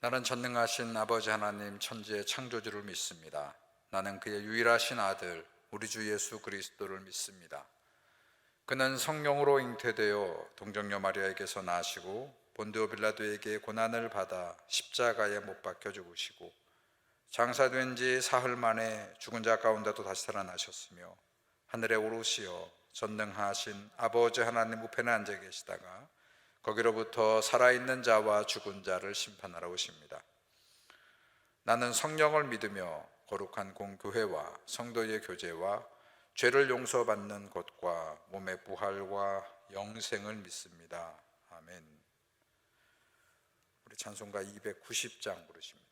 나는 전능하신 아버지 하나님 천지의 창조주를 믿습니다. 나는 그의 유일하신 아들 우리 주 예수 그리스도를 믿습니다. 그는 성령으로 잉태되어 동정녀 마리아에게서 나시고 본디오 빌라도에게 고난을 받아 십자가에 못 박혀 죽으시고 장사된 지 사흘 만에 죽은 자 가운데도 다시 살아나셨으며 하늘에 오르시어 전능하신 아버지 하나님 우편에 앉아 계시다가 거기로부터 살아있는 자와 죽은 자를 심판하러 오십니다. 나는 성령을 믿으며 거룩한 공교회와 성도의 교제와 죄를 용서받는 것과 몸의 부활과 영생을 믿습니다. 아멘. 우리 찬송가 290장 부르십니다.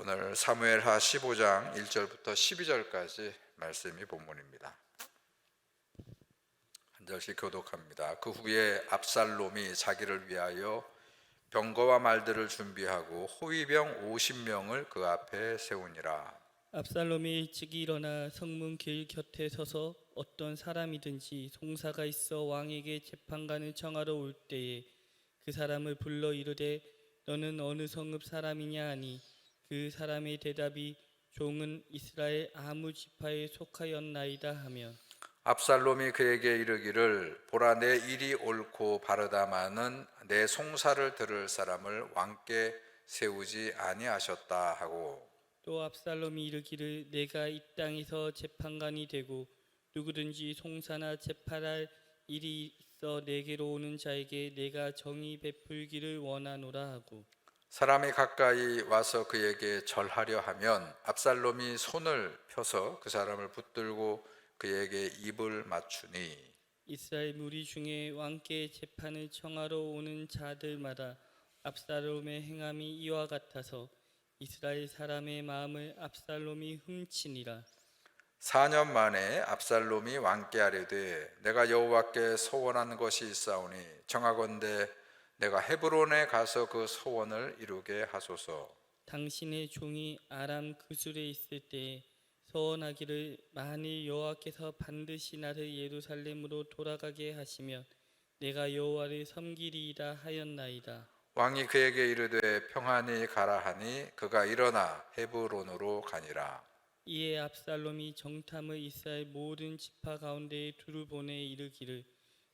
오늘 사무엘하 15장 1절부터 12절까지 말씀이 본문입니다. 한 절씩 교독합니다. 그 후에 압살롬이 자기를 위하여 병거와 말들을 준비하고 호위병 50명을 그 앞에 세우니라. 압살롬이 일찍이 일어나 성문 길 곁에 서서 어떤 사람이든지 송사가 있어 왕에게 재판관을 청하러 올 때에 그 사람을 불러 이르되 너는 어느 성읍 사람이냐 하니 그 사람의 대답이 종은 이스라엘 아무 지파에 속하였나이다 하며 압살롬이 그에게 이르기를 보라 내 일이 옳고 바르다마는 내 송사를 들을 사람을 왕께 세우지 아니하셨다 하고 또 압살롬이 이르기를 내가 이 땅에서 재판관이 되고 누구든지 송사나 재판할 일이 있어 내게로 오는 자에게 내가 정의 베풀기를 원하노라 하고 사람이 가까이 와서 그에게 절하려 하면 압살롬이 손을 펴서 그 사람을 붙들고 그에게 입을 맞추니 이스라엘 무리 중에 왕께 재판을 청하러 오는 자들마다 압살롬의 행함이 이와 같아서 이스라엘 사람의 마음을 압살롬이 훔치니라. 4년 만에 압살롬이 왕께 아뢰되 내가 여호와께 소원한 것이 있사오니 청하건대 내가 헤브론에 가서 그 소원을 이루게 하소서. 당신의 종이 아람 그술에 있을 때에 서원하기를 만일 여호와께서 반드시 나를 예루살렘으로 돌아가게 하시면 내가 여호와를 섬기리이다 하였나이다. 왕이 그에게 이르되 평안히 가라 하니 그가 일어나 헤브론으로 가니라. 이에 압살롬이 정탐을 이스라엘 모든 지파 가운데에 두루 보내 이르기를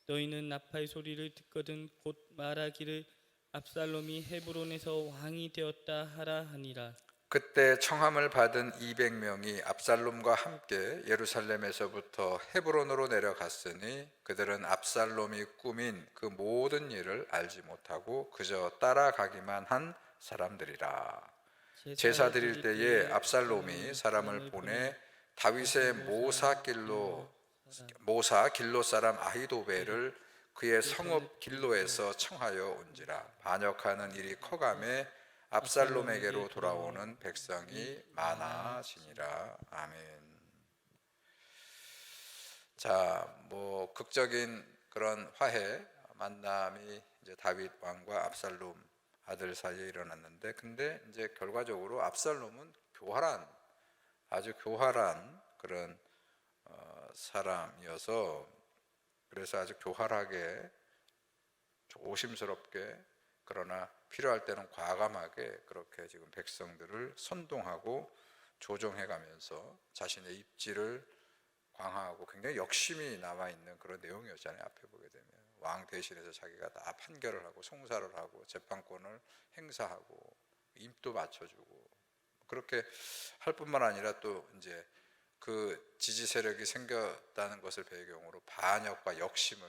너희는 나팔 소리를 듣거든 곧 말하기를 압살롬이 헤브론에서 왕이 되었다 하라 하니라. 그때 청함을 받은 200명이 압살롬과 함께 예루살렘에서부터 헤브론으로 내려갔으니 그들은 압살롬이 꾸민 그 모든 일을 알지 못하고 그저 따라가기만 한 사람들이라. 제사 드릴 때에 압살롬이 사람을 보내 다윗의 모사 길로 사람 아히도벨을 그의 성읍 길로에서 청하여 온지라. 반역하는 일이 커감에 압살롬에게로 돌아오는 백성이 많아지니라. 아멘. 자, 뭐 극적인 그런 화해 만남이 이제 다윗 왕과 압살롬 아들 사이에 일어났는데, 근데 이제 결과적으로 압살롬은 아주 교활한 그런 사람이어서, 그래서 아주 교활하게 조심스럽게 그러나 필요할 때는 과감하게 그렇게 지금 백성들을 선동하고 조정해가면서 자신의 입지를 강화하고 굉장히 욕심이 남아있는 그런 내용이었잖아요. 앞에 보게 되면 왕 대신해서 자기가 다 판결을 하고 송사를 하고 재판권을 행사하고 입도 맞춰주고 그렇게 할 뿐만 아니라 또 이제 그 지지 세력이 생겼다는 것을 배경으로 반역과 욕심을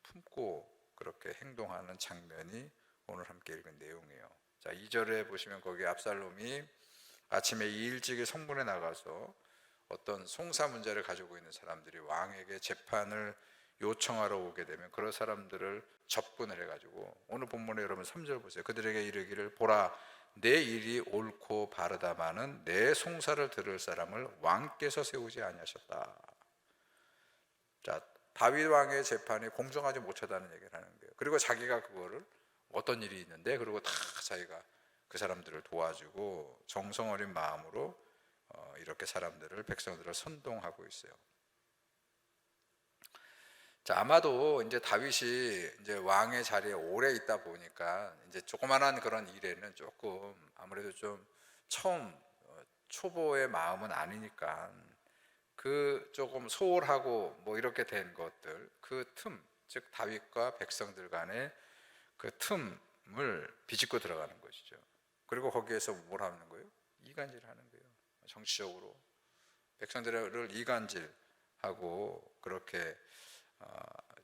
품고 그렇게 행동하는 장면이 오늘 함께 읽은 내용이에요. 자, 2절에 보시면 거기 압살롬이 아침에 일찍이 성문에 나가서 어떤 송사 문제를 가지고 있는 사람들이 왕에게 재판을 요청하러 오게 되면 그런 사람들을 접근을 해가지고, 오늘 본문에 여러분 3절 보세요. 그들에게 이르기를 보라 내 일이 옳고 바르다마는 내 송사를 들을 사람을 왕께서 세우지 아니하셨다. 자, 다윗 왕의 재판이 공정하지 못하다는 얘기를 하는 거예요. 그리고 자기가 그거를 어떤 일이 있는데 그리고 다 자기가 그 사람들을 도와주고 정성 어린 마음으로 이렇게 백성들을 선동하고 있어요. 자, 아마도 이제 다윗이 이제 왕의 자리에 오래 있다 보니까 이제 조그만한 그런 일에는 조금 아무래도 좀 처음 초보의 마음은 아니니까 그 조금 소홀하고 뭐 이렇게 된 것들, 그 틈, 즉 다윗과 백성들 간의 그 틈을 비집고 들어가는 것이죠. 그리고 거기에서 뭘 하는 거예요? 이간질하는 거예요. 정치적으로 백성들을 이간질하고 그렇게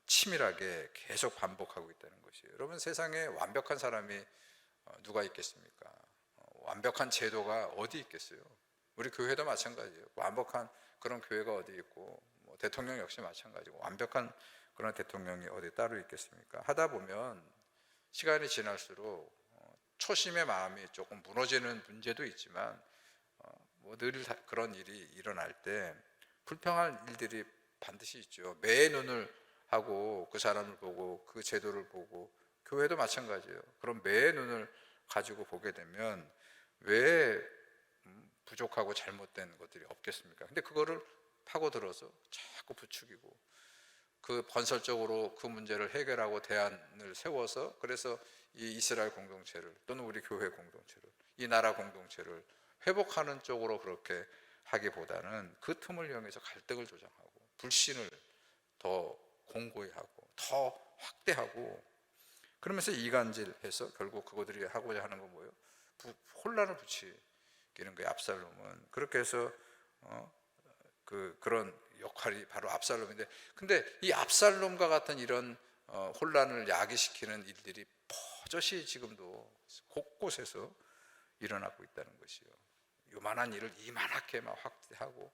치밀하게 계속 반복하고 있다는 것이에요. 여러분, 세상에 완벽한 사람이 누가 있겠습니까? 완벽한 제도가 어디 있겠어요? 우리 교회도 마찬가지예요. 완벽한 그런 교회가 어디 있고, 뭐 대통령 역시 마찬가지고, 완벽한 그런 대통령이 어디 따로 있겠습니까? 하다 보면 시간이 지날수록 초심의 마음이 조금 무너지는 문제도 있지만 뭐 늘 그런 일이 일어날 때 불평할 일들이 반드시 있죠. 매의 눈을 하고 그 사람을 보고 그 제도를 보고, 교회도 마찬가지예요. 그런 매의 눈을 가지고 보게 되면 왜 부족하고 잘못된 것들이 없겠습니까? 근데 그거를 파고들어서 자꾸 부추기고 그 건설적으로 그 문제를 해결하고 대안을 세워서, 그래서 이 이스라엘 공동체를 또는 우리 교회 공동체를, 이 나라 공동체를 회복하는 쪽으로 그렇게 하기보다는 그 틈을 이용해서 갈등을 조장하고 불신을 더 공고히 하고 더 확대하고, 그러면서 이간질해서 결국 그것들이 하고자 하는 건 뭐예요? 혼란을 부추기는 거예요. 압살롬은 그렇게 해서 그런 역할이 바로 압살롬인데, 근데 이 압살롬과 같은 이런 혼란을 야기시키는 일들이 여럿이 지금도 곳곳에서 일어나고 있다는 것이요. 요만한 일을 이만하게 막 확대하고,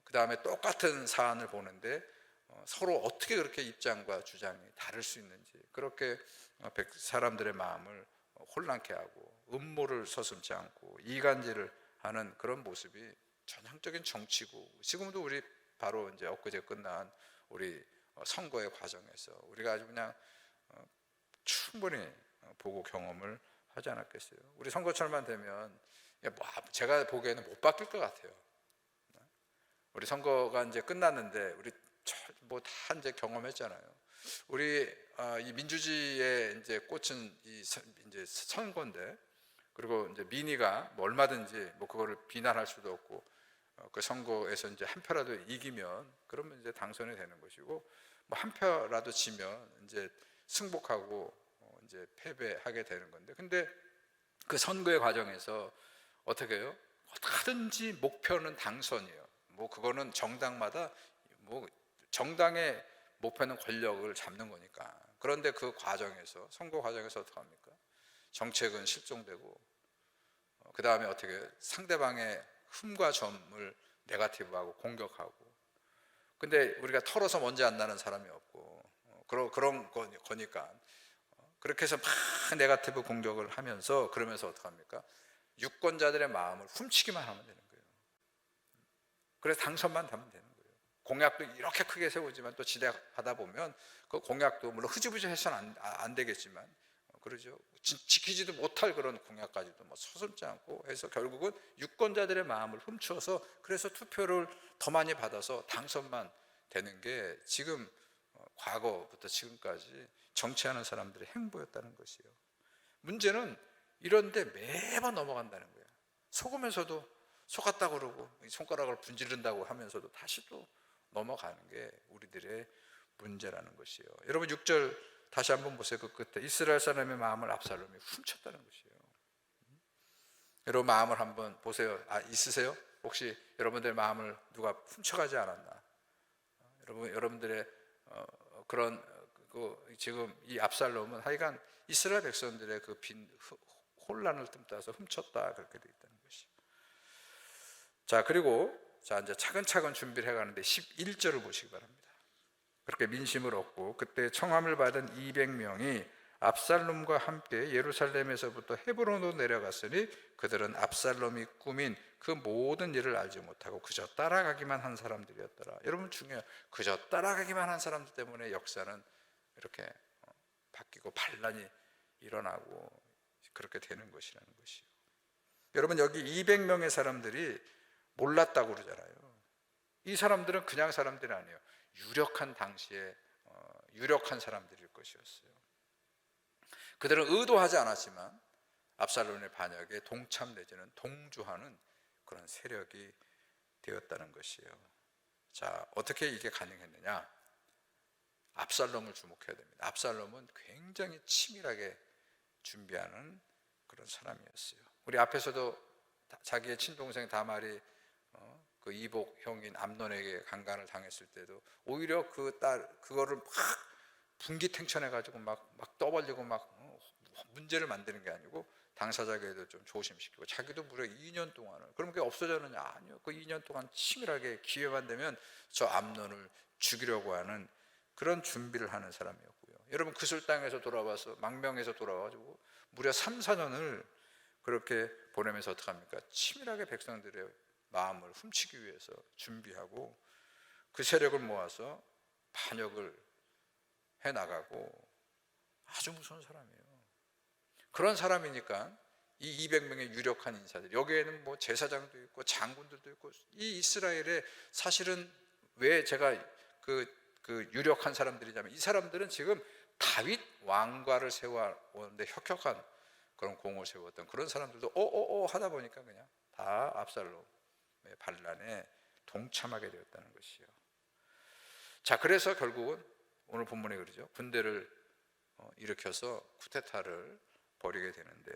그 다음에 똑같은 사안을 보는데 서로 어떻게 그렇게 입장과 주장이 다를 수 있는지, 그렇게 사람들의 마음을 혼란케 하고 음모를 서슴지 않고 이간질을 하는 그런 모습이 전형적인 정치고, 지금도 우리 바로 이제 엊그제 끝난 우리 선거의 과정에서 우리가 아주 그냥 충분히 보고 경험을 하지 않았겠어요. 우리 선거철만 되면 제가 보기에는 못 바뀔 것 같아요. 우리 선거가 이제 끝났는데 우리 뭐 다 이제 경험했잖아요. 우리 이 민주주의의 이제 꽃은 이제 선거인데, 그리고 이제 민의가 뭐 얼마든지 뭐 그거를 비난할 수도 없고, 그 선거에서 이제 한 표라도 이기면 그러면 이제 당선이 되는 것이고, 뭐 한 표라도 지면 이제 승복하고 이제 패배하게 되는 건데, 근데 그 선거의 과정에서 어떻게 해요? 어떻게든지 목표는 당선이에요. 뭐 그거는 정당마다, 뭐 정당의 목표는 권력을 잡는 거니까. 그런데 그 과정에서, 선거 과정에서 어떻게 합니까? 정책은 실종되고, 그 다음에 어떻게 해요? 상대방의 흠과 점을 네거티브하고 공격하고. 근데 우리가 털어서 먼지 안 나는 사람이 없고, 그런 거니까 그렇게 해서 막 네거티브 공격을 하면서, 그러면서 어떻게 합니까? 유권자들의 마음을 훔치기만 하면 되는 거예요. 그래서 당선만 되면 되는 거예요. 공약도 이렇게 크게 세우지만 또 지대하다 보면 그 공약도 물론 흐지부지 해서는 안 되겠지만, 그러죠. 지키지도 못할 그런 공약까지도 뭐 서슴지 않고 해서 결국은 유권자들의 마음을 훔쳐서, 그래서 투표를 더 많이 받아서 당선만 되는 게 지금 과거부터 지금까지 정치하는 사람들의 행보였다는 것이에요. 문제는 이런데 매번 넘어간다는 거예요. 속으면서도 속았다고 그러고 손가락을 분지른다고 하면서도 다시 또 넘어가는 게 우리들의 문제라는 것이에요. 여러분 6절 다시 한번 보세요. 그 끝에 이스라엘 사람의 마음을 압살롬이 훔쳤다는 것이에요. 여러분 마음을 한번 보세요. 있으세요? 혹시 여러분들의 마음을 누가 훔쳐가지 않았나? 여러분들의 그런 지금 이 압살롬은 하여간 이스라엘 백성들의 그 혼란을 뜸따서 훔쳤다, 그렇게 되어 있다는 것이죠. 자, 그리고 이제 차근차근 준비를 해가는데 11절을 보시기 바랍니다. 그렇게 민심을 얻고 그때 청함을 받은 200명이 압살롬과 함께 예루살렘에서부터 헤브론으로 내려갔으니 그들은 압살롬이 꾸민 그 모든 일을 알지 못하고 그저 따라가기만 한 사람들이었더라. 여러분 중요해요. 그저 따라가기만 한 사람들 때문에 역사는 이렇게 바뀌고 반란이 일어나고 그렇게 되는 것이라는 것이요. 여러분 여기 200명의 사람들이 몰랐다고 그러잖아요. 이 사람들은 그냥 사람들이 아니에요. 유력한 당시에 유력한 사람들일 것이었어요. 그들은 의도하지 않았지만 압살롬의 반역에 동참 내지는 동조하는 그런 세력이 되었다는 것이에요. 자, 어떻게 이게 가능했느냐? 압살롬을 주목해야 됩니다. 압살롬은 굉장히 치밀하게 준비하는 그런 사람이었어요. 우리 앞에서도 자기의 친동생 다말이 그 이복 형인 암논에게 강간을 당했을 때도 오히려 그거를 막 분기탱천해가지고 막 떠벌리고 막 문제를 만드는 게 아니고 당사자에게도 좀 조심시키고, 자기도 무려 2년 동안을, 그럼 그게 없어졌느냐? 아니요. 그 2년 동안 치밀하게 기회만 되면 저 암논을 죽이려고 하는 그런 준비를 하는 사람이었고요. 여러분 그술 땅에서 돌아와서 망명해서 돌아와가지고 무려 3, 4년을 그렇게 보내면서 어떻게 합니까? 치밀하게 백성들의 마음을 훔치기 위해서 준비하고 그 세력을 모아서 반역을 해나가고, 아주 무서운 사람이에요. 그런 사람이니까 이 200명의 유력한 인사들, 여기에는 뭐 제사장도 있고 장군들도 있고, 이 이스라엘에 사실은 왜 제가 그 유력한 사람들이냐면, 이 사람들은 지금 다윗 왕과를 세워오는데 혁혁한 그런 공을 세웠던 그런 사람들도 하다 보니까 그냥 다 압살롬의 반란에 동참하게 되었다는 것이요. 자, 그래서 결국은 오늘 본문에 그러죠. 군대를 일으켜서 쿠데타를 벌이게 되는데,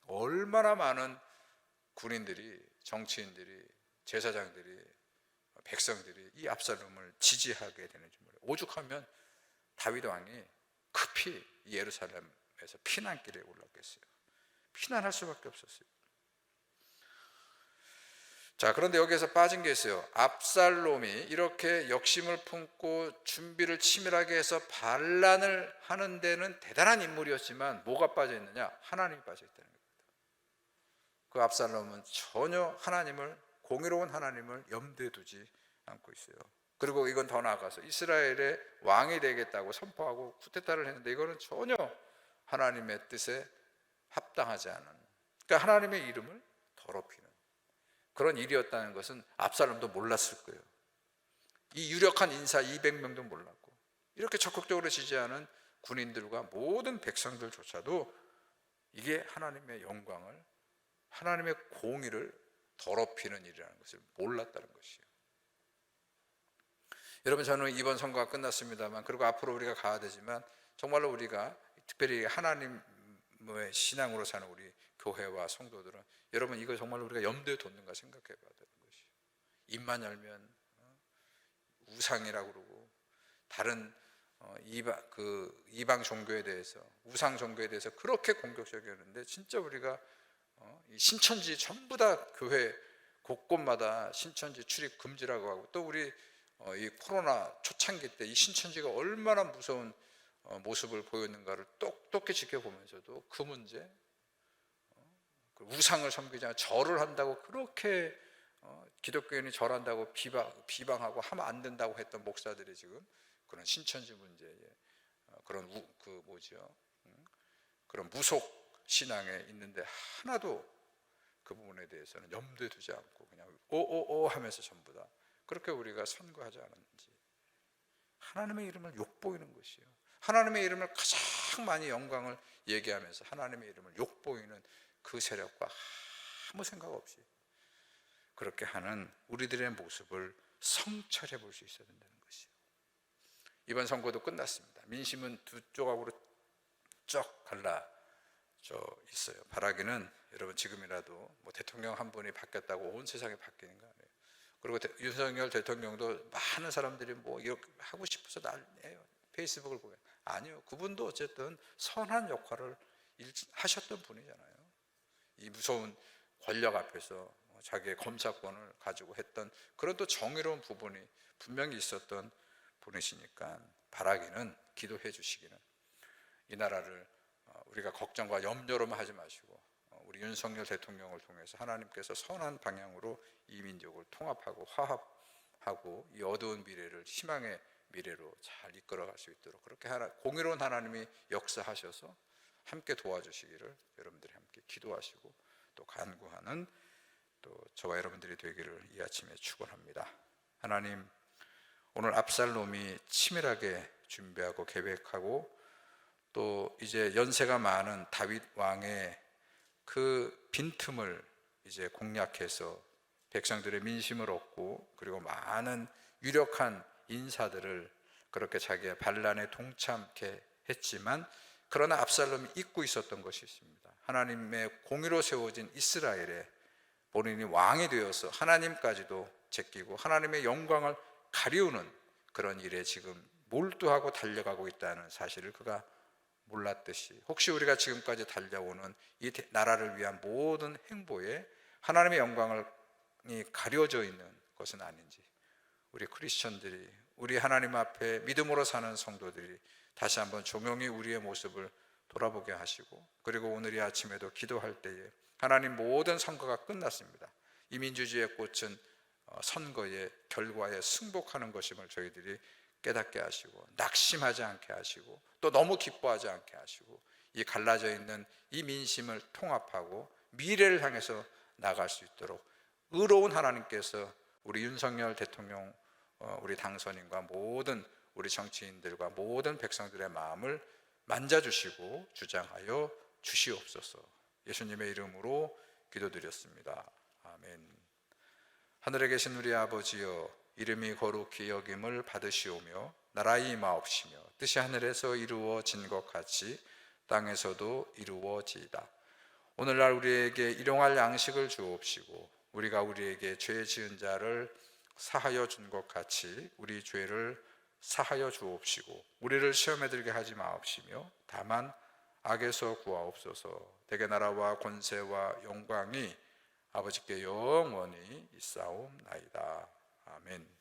얼마나 많은 군인들이, 정치인들이, 제사장들이, 백성들이 이 압살롬을 지지하게 되는지 몰라요. 오죽하면 다윗 왕이 급히 예루살렘에 예루살렘에서 피난길에 올랐겠어요. 피난할 수밖에 없었어요. 자, 그런데 여기에서 빠진 게 있어요. 압살롬이 이렇게 역심을 품고 준비를 치밀하게 해서 반란을 하는 데는 대단한 인물이었지만 뭐가 빠져 있느냐? 하나님이 빠져 있다는 겁니다. 그 압살롬은 전혀 하나님을, 공의로운 하나님을 염두에 두지 않고 있어요. 그리고 이건 더 나아가서 이스라엘의 왕이 되겠다고 선포하고 쿠데타를 했는데 이거는 전혀 하나님의 뜻에 합당하지 않은, 그러니까 하나님의 이름을 더럽히는 그런 일이었다는 것은 압살롬도 몰랐을 거예요. 이 유력한 인사 200명도 몰랐고, 이렇게 적극적으로 지지하는 군인들과 모든 백성들조차도 이게 하나님의 영광을, 하나님의 공의를 더럽히는 일이라는 것을 몰랐다는 것이에요. 여러분, 저는 이번 선거가 끝났습니다만, 그리고 앞으로 우리가 가야 되지만 정말로 우리가 특별히 하나님의 신앙으로 사는 우리 교회와 성도들은, 여러분 이거 정말 우리가 염두에 뒀는가 생각해 봐야 되는 것이에요. 입만 열면 우상이라고 그러고, 다른 이방 종교에 대해서, 우상 종교에 대해서 그렇게 공격적이었는데, 진짜 우리가 이 신천지 전부 다 교회 곳곳마다 신천지 출입 금지라고 하고, 또 우리 이 코로나 초창기 때 이 신천지가 얼마나 무서운 모습을 보였는가를 똑똑히 지켜보면서도 그 문제, 우상을 섬기지 않고 절을 한다고, 그렇게 기독교인이 절한다고 비방하고 하면 안 된다고 했던 목사들이 지금 그런 신천지 문제에 그런 그런 무속 신앙에 있는데 하나도 그 부분에 대해서는 염두에 두지 않고 그냥 오오오 하면서 전부 다 그렇게 우리가 선거하지 않았는지, 하나님의 이름을 욕보이는 것이요, 하나님의 이름을 가장 많이 영광을 얘기하면서 하나님의 이름을 욕보이는 그 세력과 아무 생각 없이 그렇게 하는 우리들의 모습을 성찰해 볼 수 있어야 된다는 것이요. 이번 선거도 끝났습니다. 민심은 두 조각으로 쫙 갈라져 있어요. 바라기는 여러분 지금이라도 뭐 대통령 한 분이 바뀌었다고 온 세상이 바뀌는 거 아니에요. 그리고 윤석열 대통령도 많은 사람들이 뭐 이렇게 하고 싶어서 난리예요. 페이스북을 보면 아니요. 그분도 어쨌든 선한 역할을 하셨던 분이잖아요. 이 무서운 권력 앞에서 자기의 검사권을 가지고 했던 그런 또 정의로운 부분이 분명히 있었던 분이시니까, 바라기는 기도해 주시기는 이 나라를 우리가 걱정과 염려로만 하지 마시고 우리 윤석열 대통령을 통해서 하나님께서 선한 방향으로 이 민족을 통합하고 화합하고 이 어두운 미래를 희망의 미래로 잘 이끌어갈 수 있도록 그렇게 공의로운 하나님이 역사하셔서 함께 도와주시기를 여러분들이 함께 기도하시고 또 간구하는 또 저와 여러분들이 되기를 이 아침에 축원합니다. 하나님, 오늘 압살롬이 치밀하게 준비하고 계획하고 또 이제 연세가 많은 다윗 왕의 그 빈틈을 이제 공략해서 백성들의 민심을 얻고, 그리고 많은 유력한 인사들을 그렇게 자기의 반란에 동참케 했지만, 그러나 압살롬이 잊고 있었던 것이 있습니다. 하나님의 공의로 세워진 이스라엘에 본인이 왕이 되어서 하나님까지도 제끼고 하나님의 영광을 가리우는 그런 일에 지금 몰두하고 달려가고 있다는 사실을 그가 몰랐듯이, 혹시 우리가 지금까지 달려오는 이 나라를 위한 모든 행보에 하나님의 영광이 가려져 있는 것은 아닌지, 우리 크리스천들이, 우리 하나님 앞에 믿음으로 사는 성도들이 다시 한번 조명히 우리의 모습을 돌아보게 하시고, 그리고 오늘 이 아침에도 기도할 때에 하나님, 모든 선거가 끝났습니다. 이 민주주의의 꽃은 선거의 결과에 승복하는 것임을 저희들이 깨닫게 하시고, 낙심하지 않게 하시고, 또 너무 기뻐하지 않게 하시고, 이 갈라져 있는 이 민심을 통합하고 미래를 향해서 나갈 수 있도록 의로운 하나님께서 우리 윤석열 대통령, 우리 당선인과 모든 우리 정치인들과 모든 백성들의 마음을 만져주시고 주장하여 주시옵소서. 예수님의 이름으로 기도드렸습니다. 아멘. 하늘에 계신 우리 아버지여, 이름이 거룩히 여김을 받으시오며 나라의 임하옵시며 뜻이 하늘에서 이루어진 것 같이 땅에서도 이루어지이다. 오늘날 우리에게 일용할 양식을 주옵시고, 우리가 우리에게 죄 지은 자를 사하여 준 것 같이 우리 죄를 사하여 주옵시고, 우리를 시험에 들게 하지 마옵시며 다만 악에서 구하옵소서. 대개 나라와 권세와 영광이 아버지께 영원히 있사옵나이다. 아멘.